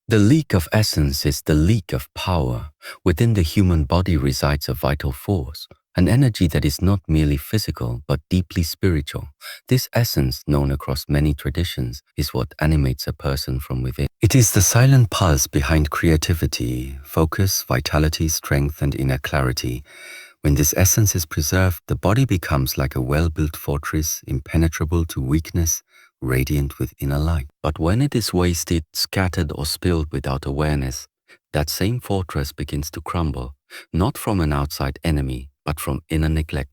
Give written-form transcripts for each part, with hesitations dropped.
The leak of essence is the leak of power. Within the human body resides a vital force, an energy that is not merely physical but deeply spiritual. This essence, known across many traditions, is what animates a person from within. It is the silent pulse behind creativity, focus, vitality, strength, and inner clarity. When this essence is preserved, the body becomes like a well-built fortress, impenetrable to weakness, radiant with inner light. But when it is wasted, scattered, or spilled without awareness, that same fortress begins to crumble, not from an outside enemy, but from inner neglect.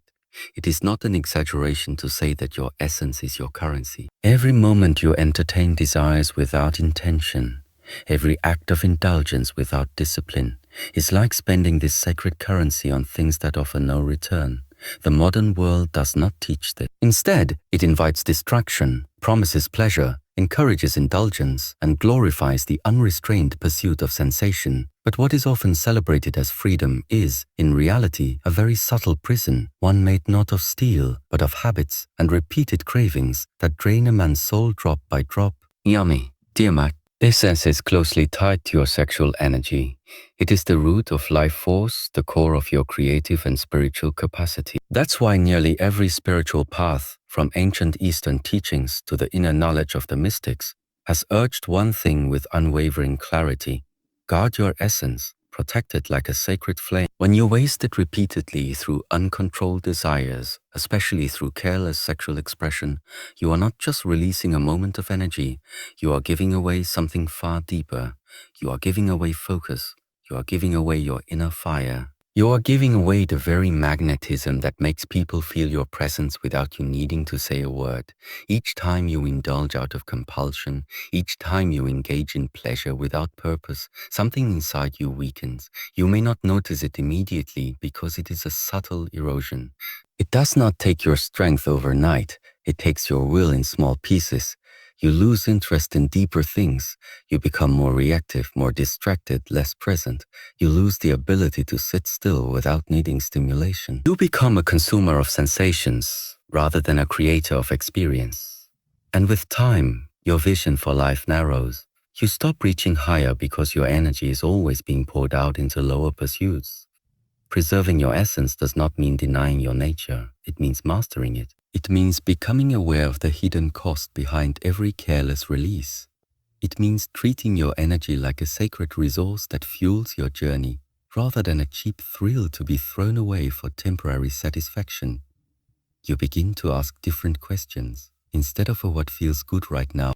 It is not an exaggeration to say that your essence is your currency. Every moment you entertain desires without intention, every act of indulgence without discipline, is like spending this sacred currency on things that offer no return. The modern world does not teach this. Instead, it invites distraction, promises pleasure, encourages indulgence, and glorifies the unrestrained pursuit of sensation. But what is often celebrated as freedom is, in reality, a very subtle prison, one made not of steel, but of habits and repeated cravings that drain a man's soul drop by drop. Yummy, Tiamat. This sense is closely tied to your sexual energy. It is the root of life force, the core of your creative and spiritual capacity. That's why nearly every spiritual path, from ancient Eastern teachings to the inner knowledge of the mystics, has urged one thing with unwavering clarity: guard your essence, protect it like a sacred flame. When you waste it repeatedly through uncontrolled desires, especially through careless sexual expression, you are not just releasing a moment of energy, you are giving away something far deeper. You are giving away focus. You are giving away your inner fire. You are giving away the very magnetism that makes people feel your presence without you needing to say a word. Each time you indulge out of compulsion, each time you engage in pleasure without purpose, something inside you weakens. You may not notice it immediately because it is a subtle erosion. It does not take your strength overnight. It takes your will in small pieces. You lose interest in deeper things. You become more reactive, more distracted, less present. You lose the ability to sit still without needing stimulation. You become a consumer of sensations rather than a creator of experience. And with time, your vision for life narrows. You stop reaching higher because your energy is always being poured out into lower pursuits. Preserving your essence does not mean denying your nature. It means mastering it. It means becoming aware of the hidden cost behind every careless release. It means treating your energy like a sacred resource that fuels your journey, rather than a cheap thrill to be thrown away for temporary satisfaction. You begin to ask different questions, instead of what feels good right now.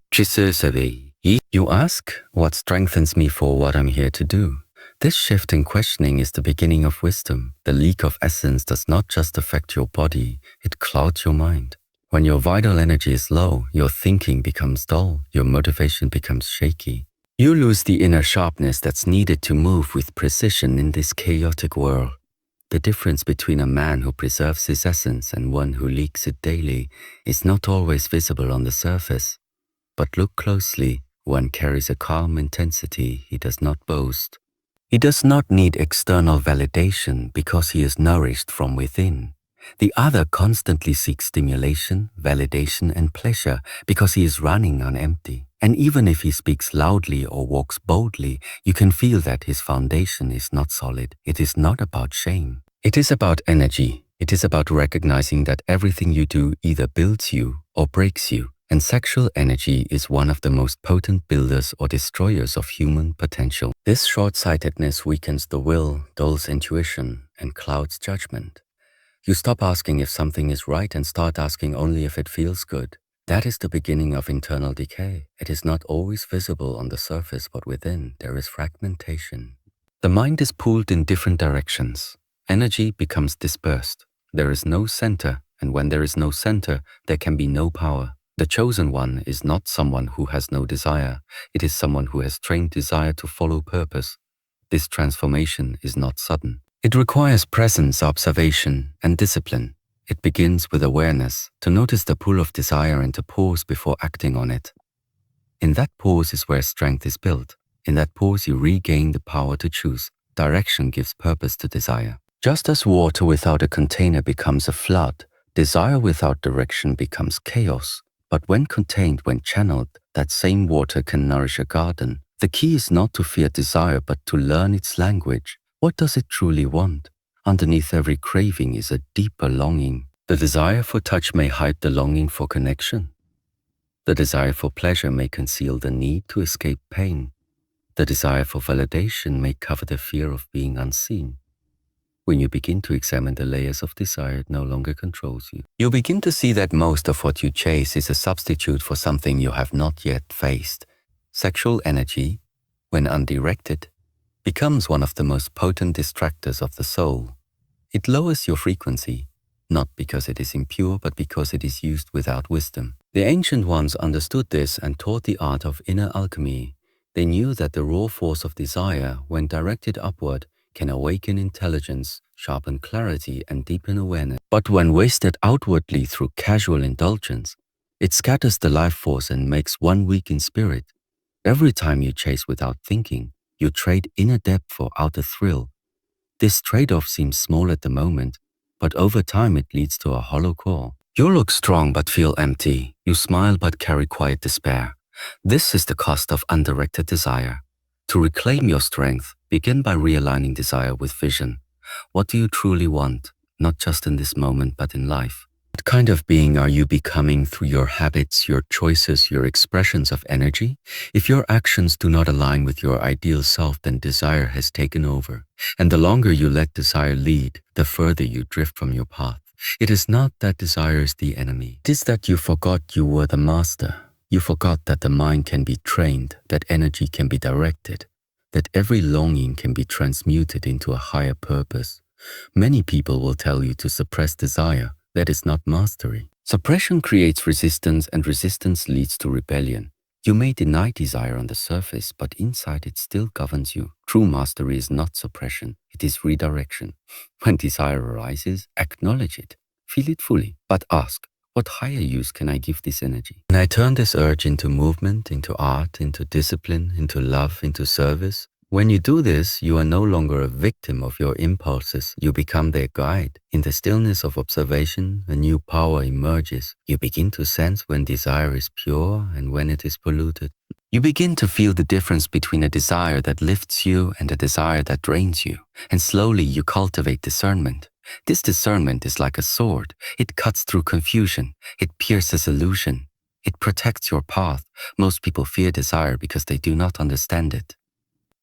You ask, what strengthens me for what I'm here to do? This shift in questioning is the beginning of wisdom. The leak of essence does not just affect your body, it clouds your mind. When your vital energy is low, your thinking becomes dull, your motivation becomes shaky. You lose the inner sharpness that's needed to move with precision in this chaotic world. The difference between a man who preserves his essence and one who leaks it daily is not always visible on the surface. But look closely, one carries a calm intensity he does not boast. He does not need external validation because he is nourished from within. The other constantly seeks stimulation, validation, and pleasure because he is running on empty. And even if he speaks loudly or walks boldly, you can feel that his foundation is not solid. It is not about shame. It is about energy. It is about recognizing that everything you do either builds you or breaks you. And sexual energy is one of the most potent builders or destroyers of human potential. This short-sightedness weakens the will, dulls intuition, and clouds judgment. You stop asking if something is right and start asking only if it feels good. That is the beginning of internal decay. It is not always visible on the surface, but within there is fragmentation. The mind is pulled in different directions. Energy becomes dispersed. There is no center, and when there is no center, there can be no power. The chosen one is not someone who has no desire. It is someone who has trained desire to follow purpose. This transformation is not sudden. It requires presence, observation, and discipline. It begins with awareness, to notice the pull of desire and to pause before acting on it. In that pause is where strength is built. In that pause you regain the power to choose. Direction gives purpose to desire. Just as water without a container becomes a flood, desire without direction becomes chaos. But when contained, when channeled, that same water can nourish a garden, The key is not to fear desire, but to learn its language. What does it truly want? Underneath every craving is a deeper longing. The desire for touch may hide the longing for connection. The desire for pleasure may conceal the need to escape pain. The desire for validation may cover the fear of being unseen. When you begin to examine the layers of desire, it no longer controls you. You begin to see that most of what you chase is a substitute for something you have not yet faced. Sexual energy, when undirected, becomes one of the most potent distractors of the soul. It lowers your frequency, not because it is impure, but because it is used without wisdom. The ancient ones understood this and taught the art of inner alchemy. They knew that the raw force of desire, when directed upward, can awaken intelligence, sharpen clarity, and deepen awareness. But when wasted outwardly through casual indulgence, it scatters the life force and makes one weak in spirit. Every time you chase without thinking, you trade inner depth for outer thrill. This trade-off seems small at the moment, but over time it leads to a hollow core. You look strong but feel empty. You smile but carry quiet despair. This is the cost of undirected desire. To reclaim your strength, begin by realigning desire with vision. What do you truly want, not just in this moment but in life? What kind of being are you becoming through your habits, your choices, your expressions of energy? If your actions do not align with your ideal self, then desire has taken over. And the longer you let desire lead, the further you drift from your path. It is not that desire is the enemy. It is that you forgot you were the master. You forgot that the mind can be trained, that energy can be directed, that every longing can be transmuted into a higher purpose. Many people will tell you to suppress desire. That is not mastery. Suppression creates resistance, and resistance leads to rebellion. You may deny desire on the surface, but inside it still governs you. True mastery is not suppression, it is redirection. When desire arises, acknowledge it, feel it fully, but ask, what higher use can I give this energy? Can I turn this urge into movement, into art, into discipline, into love, into service? When you do this, you are no longer a victim of your impulses. You become their guide. In the stillness of observation, a new power emerges. You begin to sense when desire is pure and when it is polluted. You begin to feel the difference between a desire that lifts you and a desire that drains you. And slowly you cultivate discernment. This discernment is like a sword. It cuts through confusion. It pierces illusion. It protects your path. Most people fear desire because they do not understand it.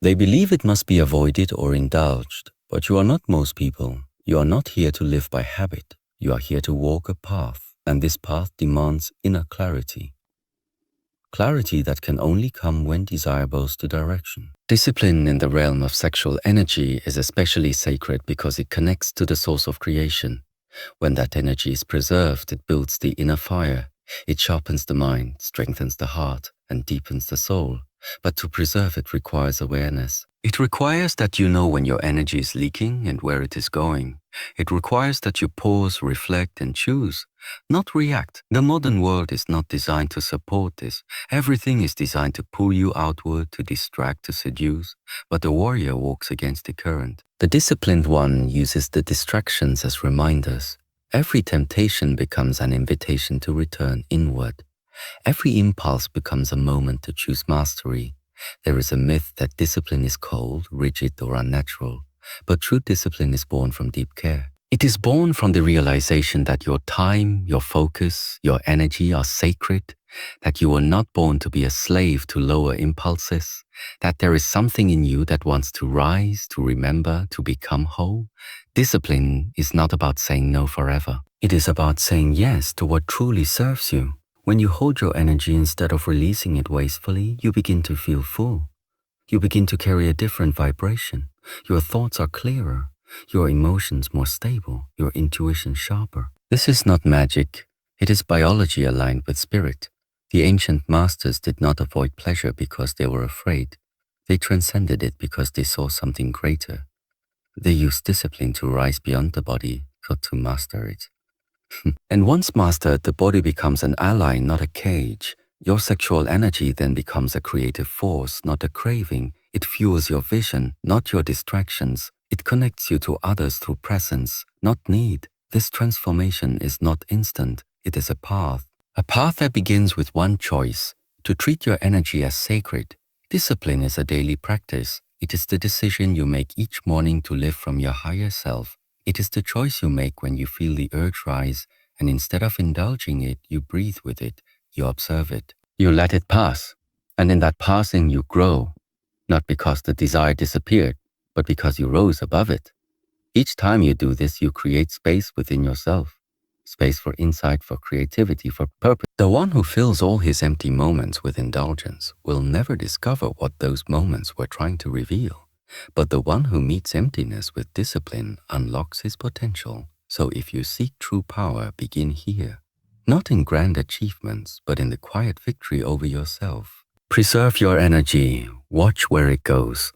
They believe it must be avoided or indulged, but you are not most people. You are not here to live by habit. You are here to walk a path, and this path demands inner clarity. Clarity that can only come when desire bows to direction. Discipline in the realm of sexual energy is especially sacred because it connects to the source of creation. When that energy is preserved, it builds the inner fire. It sharpens the mind, strengthens the heart, and deepens the soul. But to preserve it requires awareness. It requires that you know when your energy is leaking and where it is going. It requires that you pause, reflect, and choose, not react. The modern world is not designed to support this. Everything is designed to pull you outward, to distract, to seduce. But the warrior walks against the current. The disciplined one uses the distractions as reminders. Every temptation becomes an invitation to return inward. Every impulse becomes a moment to choose mastery. There is a myth that discipline is cold, rigid, or unnatural, but true discipline is born from deep care. It is born from the realization that your time, your focus, your energy are sacred, that you were not born to be a slave to lower impulses, that there is something in you that wants to rise, to remember, to become whole. Discipline is not about saying no forever. It is about saying yes to what truly serves you. When you hold your energy instead of releasing it wastefully, you begin to feel full. You begin to carry a different vibration. Your thoughts are clearer, your emotions more stable, your intuition sharper. This is not magic. It is biology aligned with spirit. The ancient masters did not avoid pleasure because they were afraid. They transcended it because they saw something greater. They used discipline to rise beyond the body, not to master it. And once mastered, the body becomes an ally, not a cage. Your sexual energy then becomes a creative force, not a craving. It fuels your vision, not your distractions. It connects you to others through presence, not need. This transformation is not instant. It is a path that begins with one choice, to treat your energy as sacred. It Discipline is a daily practice. It is the decision you make each morning to live from your higher self. It is the choice you make when you feel the urge rise, and instead of indulging it, you breathe with it, you observe it. You let it pass, and in that passing you grow, not because the desire disappeared, but because you rose above it. Each time you do this, you create space within yourself. Space for insight, for creativity, for purpose. The one who fills all his empty moments with indulgence will never discover what those moments were trying to reveal. But the one who meets emptiness with discipline unlocks his potential. So if you seek true power, begin here. Not in grand achievements, but in the quiet victory over yourself. Preserve your energy. Watch where it goes.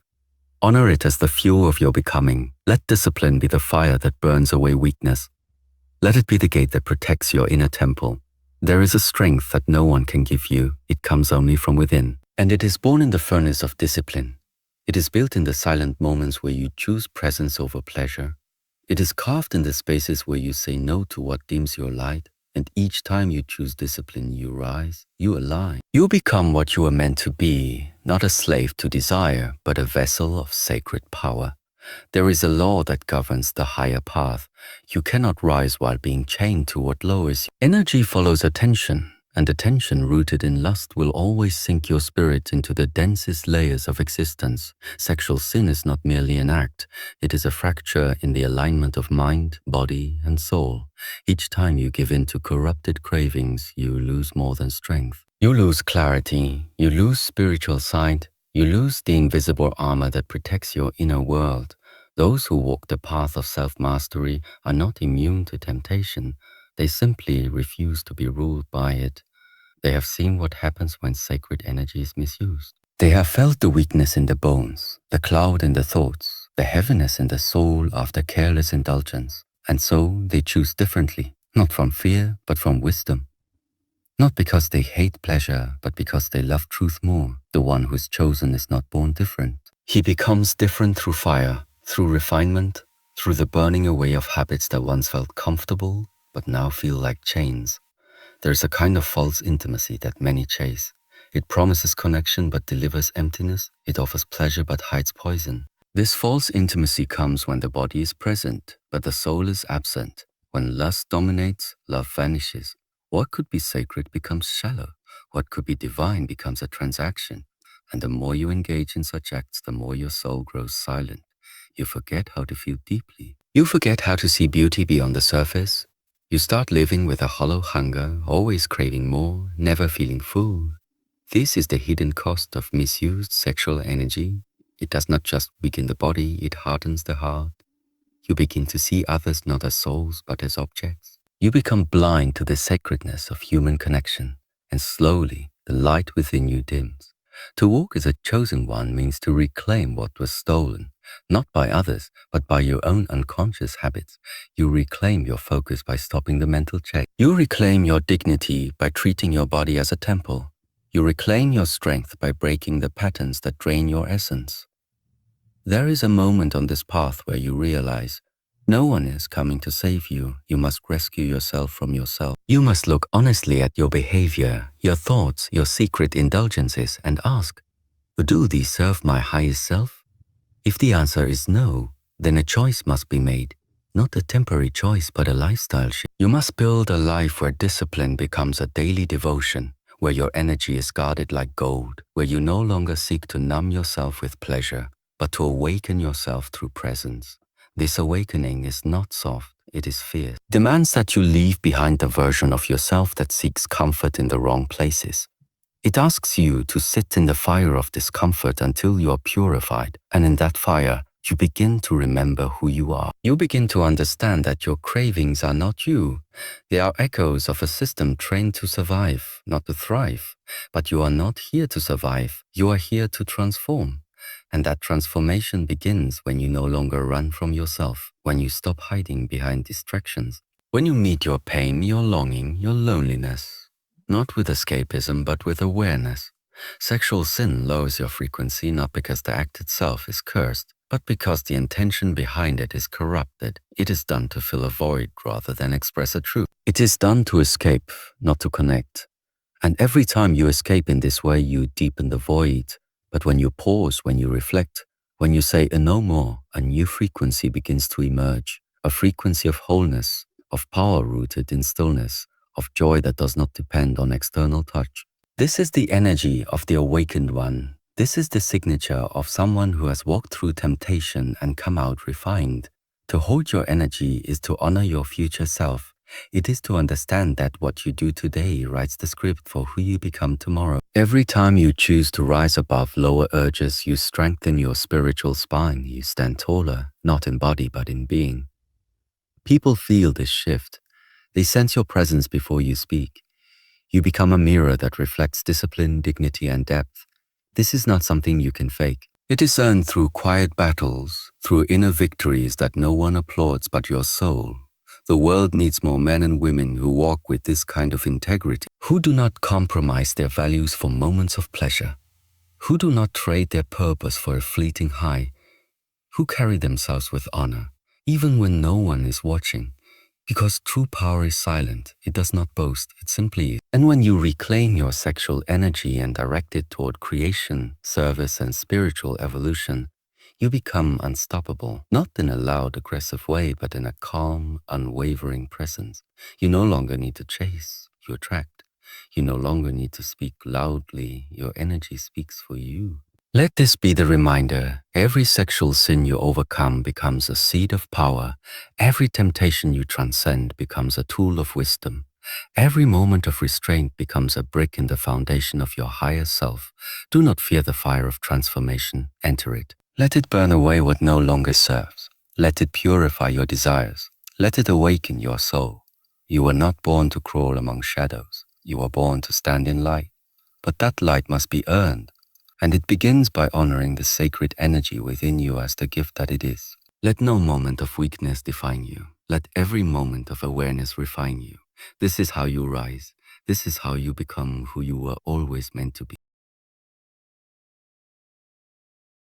Honor it as the fuel of your becoming. Let discipline be the fire that burns away weakness. Let it be the gate that protects your inner temple. There is a strength that no one can give you. It comes only from within. And it is born in the furnace of discipline. It is built in the silent moments where you choose presence over pleasure. It is carved in the spaces where you say no to what dims your light. And each time you choose discipline, you rise, you align. You become what you are meant to be, not a slave to desire, but a vessel of sacred power. There is a law that governs the higher path. You cannot rise while being chained to what lowers you. Energy follows attention, and attention rooted in lust will always sink your spirit into the densest layers of existence. Sexual sin is not merely an act. It is a fracture in the alignment of mind, body, and soul. Each time you give in to corrupted cravings, you lose more than strength. You lose clarity, you lose spiritual sight, you lose the invisible armor that protects your inner world. Those who walk the path of self-mastery are not immune to temptation. They simply refuse to be ruled by it. They have seen what happens when sacred energy is misused. They have felt the weakness in the bones, the cloud in the thoughts, the heaviness in the soul after careless indulgence. And so they choose differently, not from fear, but from wisdom. Not because they hate pleasure, but because they love truth more. The one who is chosen is not born different. He becomes different through fire, through refinement, through the burning away of habits that once felt comfortable, but now feel like chains. There is a kind of false intimacy that many chase. It promises connection but delivers emptiness. It offers pleasure but hides poison. This false intimacy comes when the body is present, but the soul is absent. When lust dominates, love vanishes. What could be sacred becomes shallow. What could be divine becomes a transaction. And the more you engage in such acts, the more your soul grows silent. You forget how to feel deeply. You forget how to see beauty beyond the surface. You start living with a hollow hunger, always craving more, never feeling full. This is the hidden cost of misused sexual energy. It does not just weaken the body, it hardens the heart. You begin to see others not as souls, but as objects. You become blind to the sacredness of human connection, and slowly the light within you dims. To walk as a chosen one means to reclaim what was stolen, not by others, but by your own unconscious habits. You reclaim your focus by stopping the mental check. You reclaim your dignity by treating your body as a temple. You reclaim your strength by breaking the patterns that drain your essence. There is a moment on this path where you realize no one is coming to save you. You must rescue yourself from yourself. You must look honestly at your behavior, your thoughts, your secret indulgences, and ask, do these serve my highest self? If the answer is no, then a choice must be made. Not a temporary choice, but a lifestyle shift. You must build a life where discipline becomes a daily devotion, where your energy is guarded like gold, where you no longer seek to numb yourself with pleasure, but to awaken yourself through presence. This awakening is not soft, it is fierce. It demands that you leave behind the version of yourself that seeks comfort in the wrong places. It asks you to sit in the fire of discomfort until you are purified, and in that fire, you begin to remember who you are. You begin to understand that your cravings are not you. They are echoes of a system trained to survive, not to thrive. But you are not here to survive, you are here to transform. And that transformation begins when you no longer run from yourself, when you stop hiding behind distractions. When you meet your pain, your longing, your loneliness, not with escapism, but with awareness. Sexual sin lowers your frequency not because the act itself is cursed, but because the intention behind it is corrupted. It is done to fill a void rather than express a truth. It is done to escape, not to connect. And every time you escape in this way, you deepen the void. But when you pause, when you reflect, when you say a no more, a new frequency begins to emerge, a frequency of wholeness, of power rooted in stillness, of joy that does not depend on external touch. This is the energy of the awakened one. This is the signature of someone who has walked through temptation and come out refined. To hold your energy is to honor your future self. It is to understand that what you do today writes the script for who you become tomorrow. Every time you choose to rise above lower urges, you strengthen your spiritual spine. You stand taller, not in body but in being. People feel this shift. They sense your presence before you speak. You become a mirror that reflects discipline, dignity, and depth. This is not something you can fake. It is earned through quiet battles, through inner victories that no one applauds but your soul. The world needs more men and women who walk with this kind of integrity, who do not compromise their values for moments of pleasure, who do not trade their purpose for a fleeting high, who carry themselves with honor, even when no one is watching. Because true power is silent, it does not boast, it simply is. And when you reclaim your sexual energy and direct it toward creation, service, and spiritual evolution, you become unstoppable, not in a loud, aggressive way, but in a calm, unwavering presence. You no longer need to chase, you attract. You no longer need to speak loudly, your energy speaks for you. Let this be the reminder. Every sexual sin you overcome becomes a seed of power. Every temptation you transcend becomes a tool of wisdom. Every moment of restraint becomes a brick in the foundation of your higher self. Do not fear the fire of transformation. Enter it. Let it burn away what no longer serves. Let it purify your desires. Let it awaken your soul. You were not born to crawl among shadows. You were born to stand in light. But that light must be earned. And it begins by honoring the sacred energy within you as the gift that it is. Let no moment of weakness define you. Let every moment of awareness refine you. This is how you rise. This is how you become who you were always meant to be.